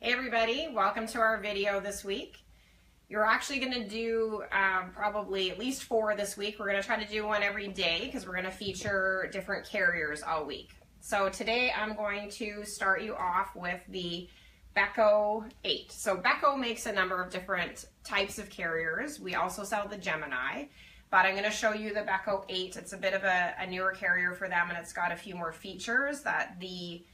Hey everybody, welcome to our video this week. You're actually going to do probably at least 4 this week. We're going to try to do one every day because we're going to feature different carriers all week. So today I'm going to start you off with the Beco8. So Beco makes a number of different types of carriers. We also sell the Gemini, but I'm going to show you the Beco8. It's a bit of a newer carrier for them, and it's got a few more features that the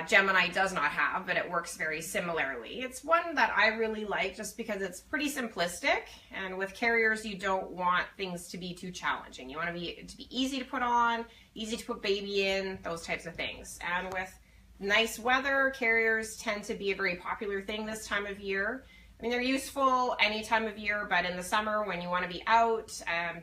Gemini does not have, but it works very similarly. It's one that I really like just because it's pretty simplistic, and with carriers you don't want things to be too challenging. You want it to be easy to put on, easy to put baby in, those types of things. And with nice weather, carriers tend to be a very popular thing this time of year. I mean, they're useful any time of year, but in the summer when you want to be out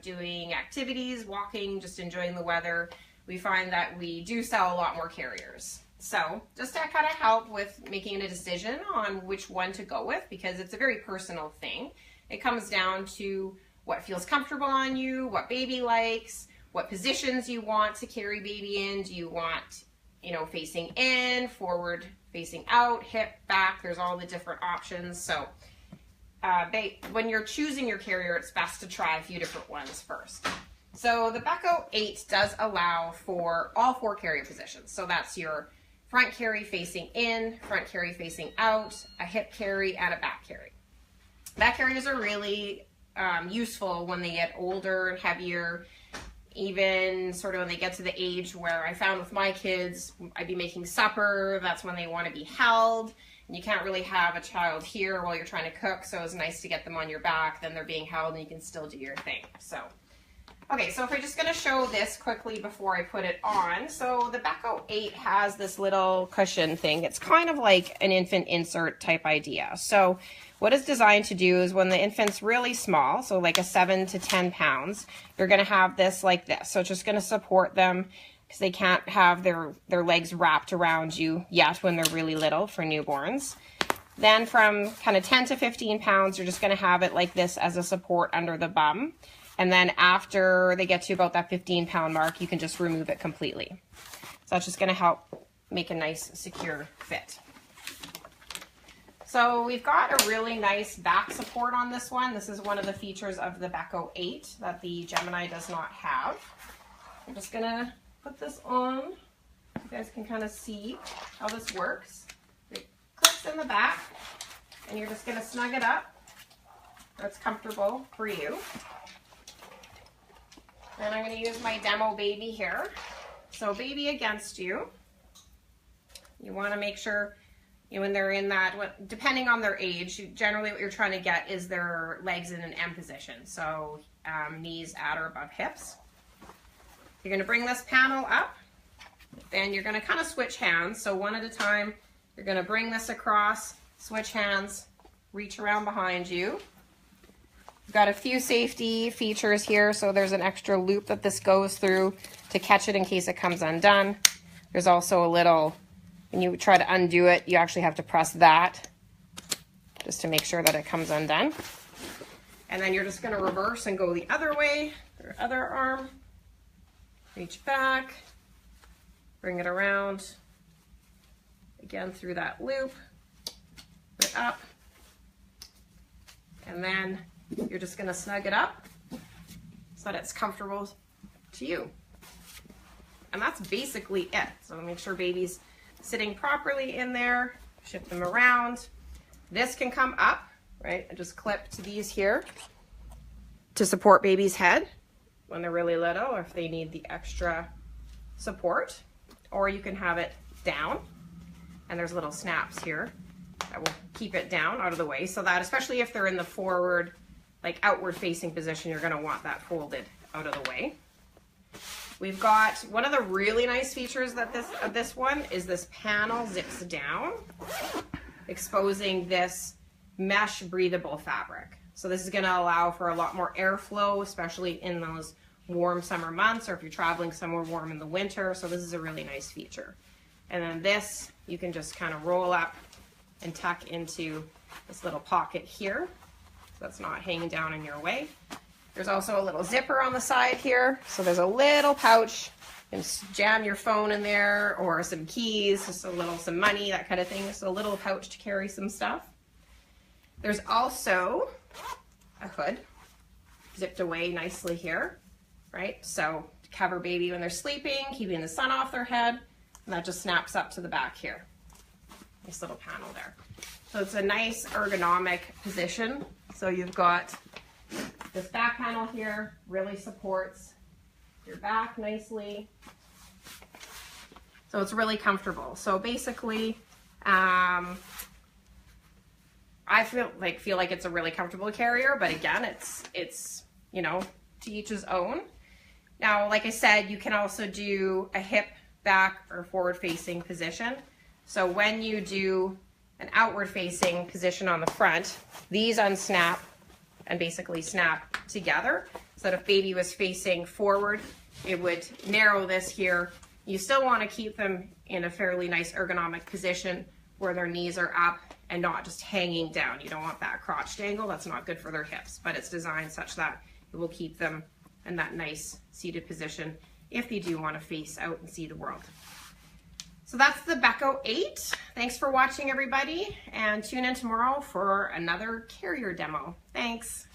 doing activities, walking, just enjoying the weather, we find that we do sell a lot more carriers. So just to kind of help with making a decision on which one to go with, because it's a very personal thing. It comes down to what feels comfortable on you, what baby likes, what positions you want to carry baby in. Do you want, facing in, forward, facing out, hip, back? There's all the different options. So when you're choosing your carrier, it's best to try a few different ones first. So the Beco8 does allow for all 4 carrier positions. So that's your front carry facing in, front carry facing out, a hip carry, and a back carry. Back carriers are really useful when they get older and heavier, even sort of when they get to the age where I found with my kids, I'd be making supper, that's when they want to be held, and you can't really have a child here while you're trying to cook, so it's nice to get them on your back, then they're being held and you can still do your thing. Okay, so if we're just going to show this quickly before I put it on. So the Beco8 has this little cushion thing. It's kind of like an infant insert type idea. So what it's designed to do is when the infant's really small, so like a 7 to 10 pounds, you're going to have this like this. So it's just going to support them because they can't have their legs wrapped around you yet when they're really little for newborns. Then from kind of 10 to 15 pounds, you're just going to have it like this as a support under the bum. And then after they get to about that 15-pound mark, you can just remove it completely. So that's just going to help make a nice, secure fit. So we've got a really nice back support on this one. This is one of the features of the Beco8 that the Gemini does not have. I'm just going to put this on. You guys can kind of see how this works. It clips in the back, and you're just going to snug it up so it's comfortable for you. And I'm going to use my demo baby here. So baby against you. You want to make sure when they're in that, depending on their age, generally what you're trying to get is their legs in an M position. So knees at or above hips. You're going to bring this panel up. Then you're going to kind of switch hands. So one at a time, you're going to bring this across, switch hands, reach around behind you. We've got a few safety features here, so there's an extra loop that this goes through to catch it in case it comes undone. There's also a little, when you try to undo it, you actually have to press that just to make sure that it comes undone. And then you're just going to reverse and go the other way, your other arm, reach back, bring it around, again through that loop, put it up, and then you're just going to snug it up so that it's comfortable to you. And that's basically it. So make sure baby's sitting properly in there, shift them around. This can come up, right, and just clip to these here to support baby's head when they're really little or if they need the extra support. Or you can have it down, and there's little snaps here that will keep it down out of the way so that, especially if they're in the forward, like outward facing position, you're going to want that folded out of the way. We've got one of the really nice features that this one is this panel zips down, exposing this mesh breathable fabric. So this is going to allow for a lot more airflow, especially in those warm summer months or if you're traveling somewhere warm in the winter. So this is a really nice feature. And then this, you can just kind of roll up and tuck into this little pocket here. That's not hanging down in your way. There's also a little zipper on the side here. So there's a little pouch You can jam your phone in there or some keys, just some money, that kind of thing. Just a little pouch to carry some stuff. There's also a hood zipped away nicely here, right? So to cover baby when they're sleeping, keeping the sun off their head, and that just snaps up to the back here. Nice little panel there. So it's a nice ergonomic position. So you've got this back panel here, really supports your back nicely. So it's really comfortable. So basically, I feel like it's a really comfortable carrier, but again, it's you know, to each his own. Now, like I said, you can also do a hip, back, or forward facing position. So when you do an outward facing position on the front, these unsnap and basically snap together so that if baby was facing forward, it would narrow this here. You still want to keep them in a fairly nice ergonomic position where their knees are up and not just hanging down. You don't want that crotch angle. That's not good for their hips, but it's designed such that it will keep them in that nice seated position if they do want to face out and see the world. So that's the Beco8. Thanks for watching, everybody, and tune in tomorrow for another carrier demo. Thanks.